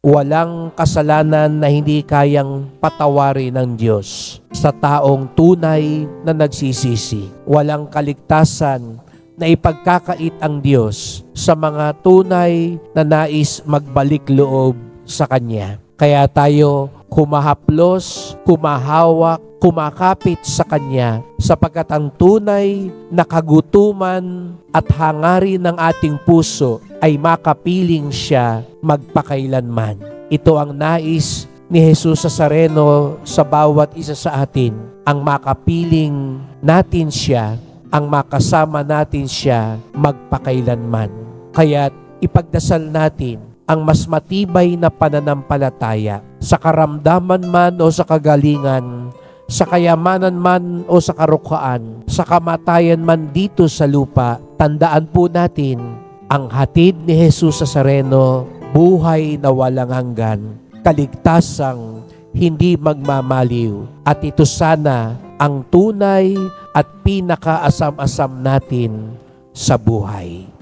Walang kasalanan na hindi kayang patawarin ng Diyos sa taong tunay na nagsisisi. Walang kaligtasan na ipagkakait ang Diyos sa mga tunay na nais magbalik loob sa Kanya. Kaya tayo humahaplos, humahawak, kumakapit sa Kanya sapagkat ang tunay na kagutuman at hangarin ng ating puso ay makapiling siya magpakailanman. Ito ang nais ni Jesus Nazareno sa bawat isa sa atin, ang makapiling natin siya, ang makasama natin siya magpakailanman. Kaya ipagdasal natin ang mas matibay na pananampalataya sa karamdaman man o sa kagalingan, sa kayamanan man o sa karukhaan, sa kamatayan man dito sa lupa. Tandaan po natin ang hatid ni Jesus Nazareno, buhay na walang hanggan, kaligtasang hindi magmamaliw. At ito sana ang tunay at pinakaasam-asam natin sa buhay.